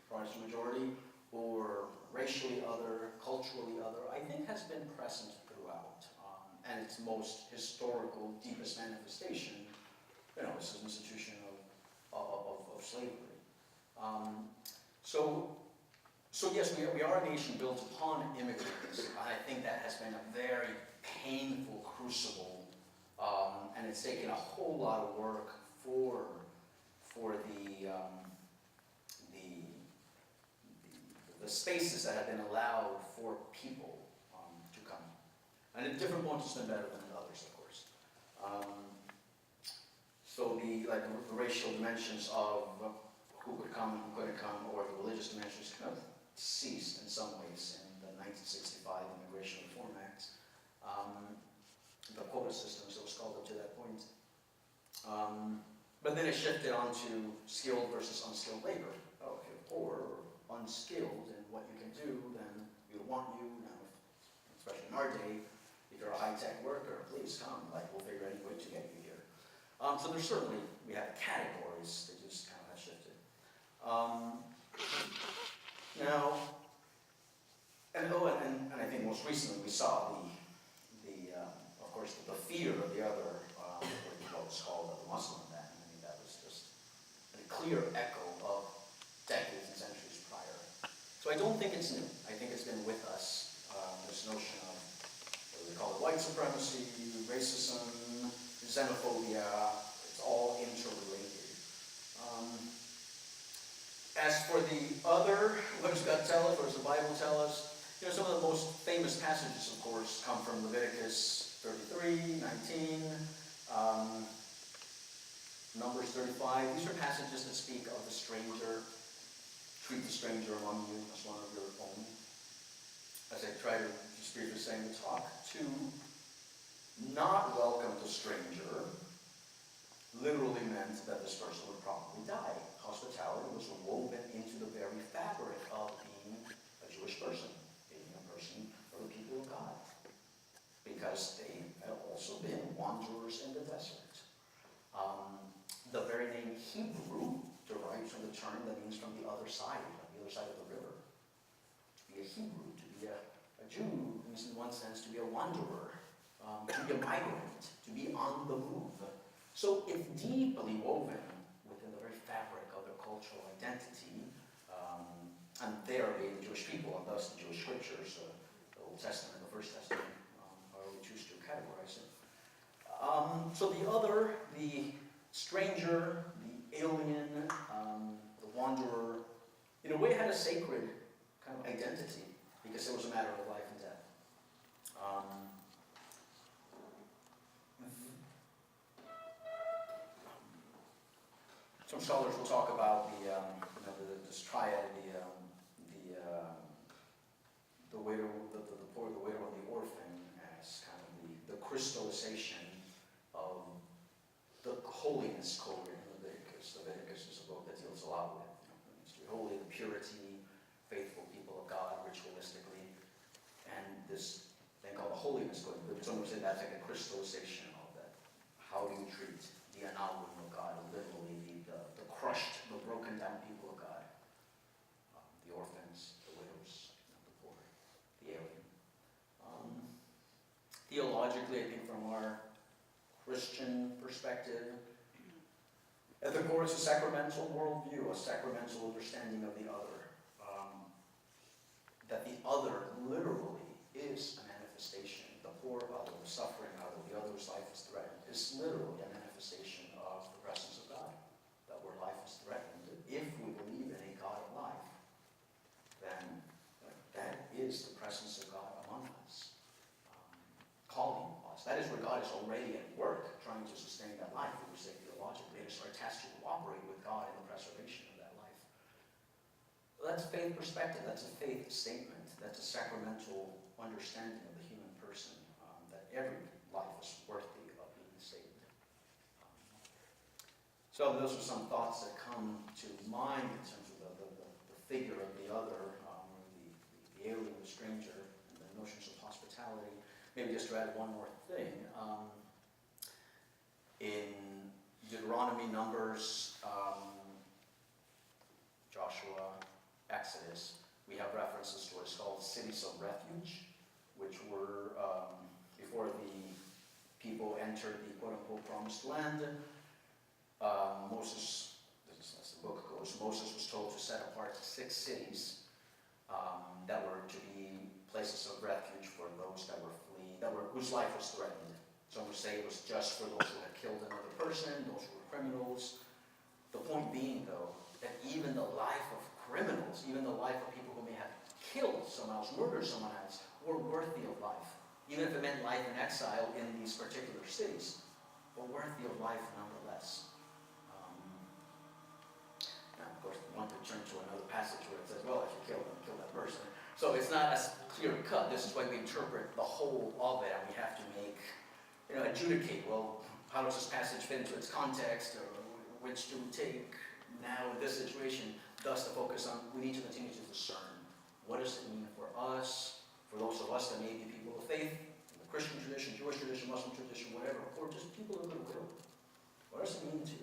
Speaker 4: Protestant majority, or racially other, culturally other, I think has been present throughout. And its most historical, deepest manifestation, is an institution of slavery. So yes, we are a nation built upon immigrants, and I think that has been a very painful crucible, and it's taken a whole lot of work for the spaces that have been allowed for people to come. And at different points it's been better than at others, of course. So the racial dimensions of who could come, who couldn't come, or the religious dimensions kind of ceased in some ways in the 1965 Immigration Reform Act. The quota systems, it was called up to that point. But then it shifted on to skilled versus unskilled labor. Oh, if you're poor or unskilled in what you can do, then we don't want you. Now, especially in our day, if you're a high-tech worker, please come. Like, we'll figure any way to get you here. So there's certainly, we have categories that just kind of have shifted. Now, and I think most recently we saw of course, the fear of the other, what was called the Muslim ban. I mean, that was just a clear echo of decades and centuries prior. So I don't think it's new. I think it's been with us, this notion of, what we call it, white supremacy, racism, xenophobia. It's all interrelated. As for the other, what does God tell us? What does the Bible tell us? Some of the most famous passages, of course, come from Leviticus 33, 19, Numbers 35. These are passages that speak of the stranger. Treat the stranger among you as one of your own. As I try to just briefly say in the talk, to not welcome the stranger literally meant that this person would probably die. Hospitality was woven into the very fabric of being a Jewish person, being a person of the people of God, because they had also been wanderers in the desert. The very name Hebrew derives from other side, on the other side of the river. To be a Hebrew, to be a Jew, means in one sense to be a wanderer, to be a migrant, to be on the move. So it's deeply woven within the very fabric of their cultural identity, and they are being the Jewish people, and thus the Jewish scriptures, the Old Testament, the First Testament, are we choose to categorize it. So the other, the stranger, the alien, the wanderer, in a way had a sacred kind of identity, because it was a matter of life and death. Some scholars will talk about this triad, the widow, the poor, the widow, and the orphan, as kind of the crystallization of the holiness code in Leviticus. Leviticus is a book that deals a lot with needs to be holy, the purity, faithful people of God, ritualistically, and this thing called the holiness code. But some would say that's like a crystallization of that. How do you treat the anomaly of God, literally the crushed, the broken down people of God, the orphans, the widows, the poor, the alien. Theologically, I think from our Christian perspective, at the core, it's a sacramental worldview, a sacramental understanding of the other. That the other literally is a manifestation. The poor other, the suffering other, the other's life is threatened, is literally a manifestation of the presence of God. That where life is threatened, if we believe in a God of life, then that is the presence of God among us, calling us. That is where God is already at work, trying to sustain that life. We would say theologically, it is our task to cooperate with God in the preservation of that life. That's faith perspective. That's a faith statement. That's a sacramental understanding of the human person, that every life is worthy of being saved. So those are some thoughts that come to mind in terms of the figure of the other, the alien, the stranger, and the notions of hospitality. Maybe just to add one more thing. In Deuteronomy, Numbers, Joshua, Exodus, we have references to what's called cities of refuge, which were, before the people entered the quote-unquote promised land, Moses, as the book goes, Moses was told to set apart 6 cities that were to be places of refuge for those that were fleeing, whose life was threatened. Some would say it was just for those who had killed another person, those who were criminals. The point being, though, that even the life of criminals, even the life of people who may have killed someone else, murdered someone else, were worthy of life. Even if it meant life in exile in these particular cities, but worthy of life nonetheless. Now, of course, one could turn to another passage where it says, well, if you kill them, kill that person. So it's not as clear cut. This is why we interpret the whole of it, and we have to make, adjudicate, well, how does this passage fit into its context, or which do we take now in this situation? Thus, the focus on, we need to continue to discern. What does it mean for us, for those of us that may be people of faith, in the Christian tradition, Jewish tradition, Muslim tradition, whatever, or just people of goodwill? What does it mean to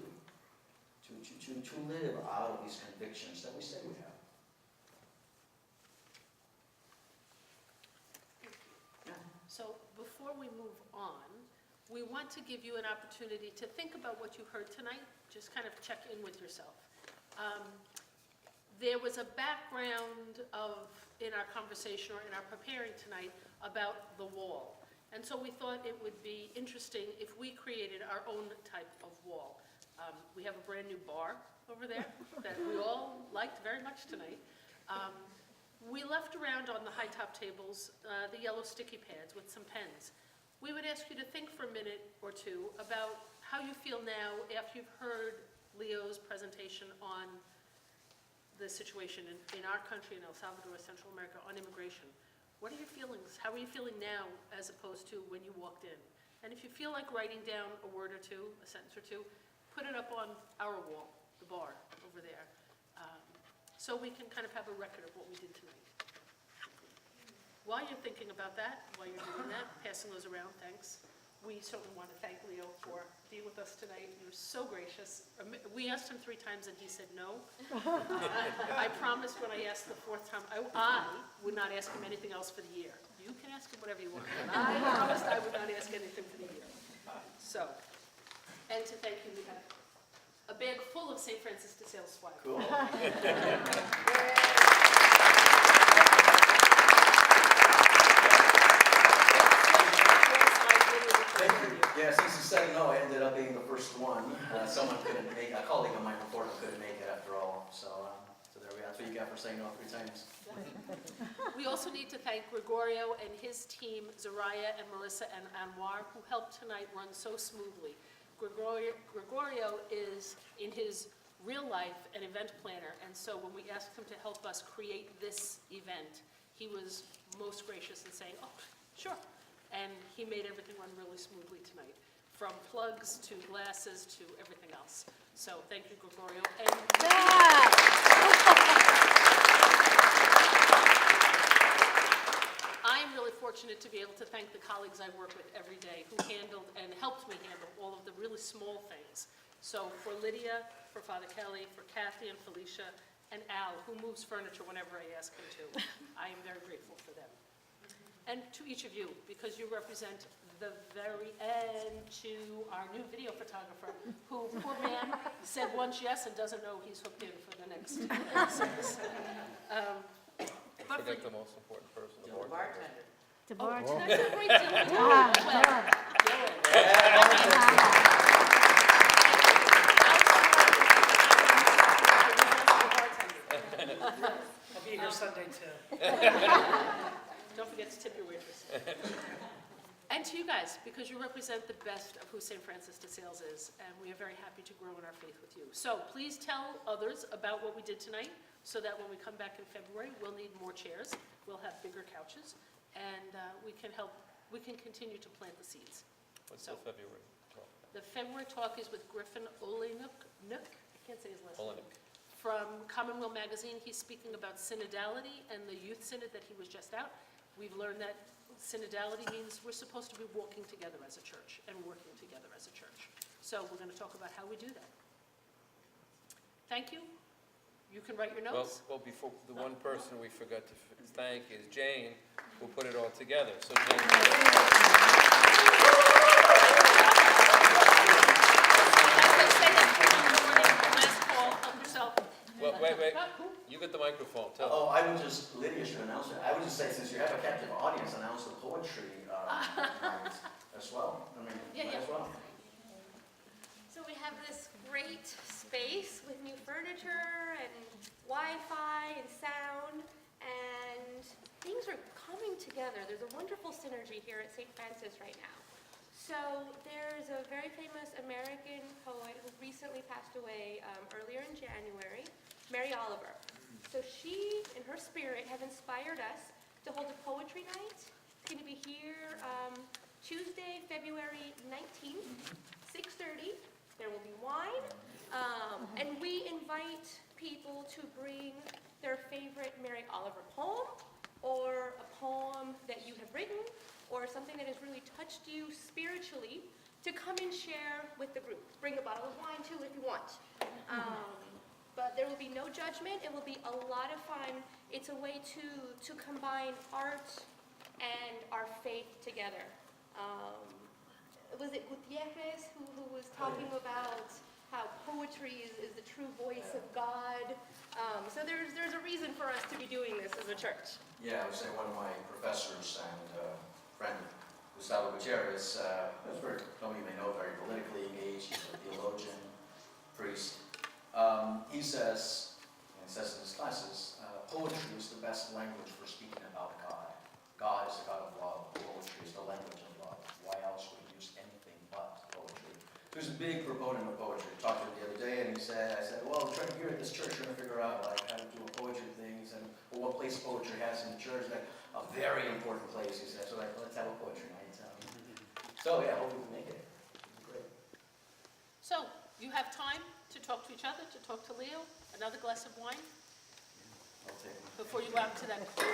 Speaker 4: live out of these convictions that we say we have?
Speaker 2: So before we move on, we want to give you an opportunity to think about what you heard tonight. Just kind of check in with yourself. There was a background in our conversation or in our preparing tonight about the wall. And so we thought it would be interesting if we created our own type of wall. We have a brand new bar over there that we all liked very much tonight. We left around on the high top tables the yellow sticky pads with some pens. We would ask you to think for a minute or two about how you feel now after you've heard Leo's presentation on the situation in our country, in El Salvador, Central America, on immigration. What are your feelings? How are you feeling now as opposed to when you walked in? And if you feel like writing down a word or two, a sentence or two, put it up on our wall, the bar over there, so we can kind of have a record of what we did tonight. While you're thinking about that, while you're doing that, passing those around, thanks. we certainly want to thank Leo for being with us tonight. He was so gracious. We asked him 3 times and he said no. I promised when I asked the 4th time, I would not ask him anything else for the year. You can ask him whatever you want, but I promised I would not ask anything for the year. So, and to thank you, we have a bag full of St. Francis de Sales swag.
Speaker 4: Cool. Yeah, since you said no, I ended up being the first one. Someone couldn't make, a colleague of mine before him couldn't make it after all. So there we are. That's what you got for saying no 3 times.
Speaker 2: We also need to thank Gregorio and his team, Zaraya and Melissa and Anwar, who helped tonight run so smoothly. Gregorio is, in his real life, an event planner, and so when we asked him to help us create this event, he was most gracious in saying, oh, sure. And he made everything run really smoothly tonight, from plugs to glasses to everything else. So thank you, Gregorio. And I am really fortunate to be able to thank the colleagues I work with every day who handled and helped me handle all of the really small things. So for Lydia, for Father Kelly, for Kathy and Felicia, and Al, who moves furniture whenever I ask him to, I am very grateful for them. And to each of you, because you represent the very end, to our new video photographer, who, poor man, said once yes and doesn't know he's hooked in for the next 6. But for
Speaker 3: Forget the most important person, the bartender.
Speaker 7: The
Speaker 2: oh,
Speaker 7: bartender.
Speaker 2: that's a great deal of time. Well,
Speaker 8: I'll be here Sunday too.
Speaker 2: don't forget to tip your waitress. And to you guys, because you represent the best of who St. Francis de Sales is, and we are very happy to grow in our faith with you. So please tell others about what we did tonight, so that when we come back in February, we'll need more chairs, we'll have bigger couches, and we can continue to plant the seeds.
Speaker 3: What's
Speaker 2: So-
Speaker 3: the February talk?
Speaker 2: The February talk is with Griffin Olenek, I can't say his last name.
Speaker 3: Olenek.
Speaker 2: From Commonweal Magazine. He's speaking about synodality and the youth synod that he was just out. We've learned that synodality means we're supposed to be walking together as a church and working together as a church. So we're going to talk about how we do that. Thank you. You can write your notes.
Speaker 3: Well, before, the one person we forgot to thank is Jane, who put it all together. So Jane. Well, wait, you get the microphone, tell
Speaker 4: Oh, I would just, Lydia should announce it. I would just say, since you have a captive audience, announce the poetry night as well. I mean, might as well.
Speaker 1: So we have this great space with new furniture and Wi-Fi and sound, and things are coming together. There's a wonderful synergy here at St. Francis right now. So there's a very famous American poet who recently passed away earlier in January, Mary Oliver. So she, in her spirit, have inspired us to hold a poetry night. It's going to be here Tuesday, February 19th, 6:30. There will be wine, and we invite people to bring their favorite Mary Oliver poem, or a poem that you have written, or something that has really touched you spiritually, to come and share with the group. Bring a bottle of wine too if you want. But there will be no judgment. It will be a lot of fun. It's a way to combine art and our faith together. Was it Gutierrez who was talking about how poetry is the true voice of God? So there's a reason for us to be doing this as a church.
Speaker 4: Yeah, I would say one of my professors and friend, Gustavo Gutierrez, who's very, some of you may know, very politically engaged. He's a theologian, priest. He says in his classes, poetry is the best language for speaking about God. God is the God of love. Poetry is the language of love. Why else would we use anything but poetry? He was a big proponent of poetry. I talked to him the other day, and I said, well, here at this church, we're going to figure out like how to do poetry things and what place poetry has in the church. Like a very important place, he said. So like, let's have a poetry night. So yeah, I hope we can make it. It'd be great.
Speaker 2: So you have time to talk to each other, to talk to Leo, another glass of wine,
Speaker 4: I'll take it.
Speaker 2: before you go out to that cool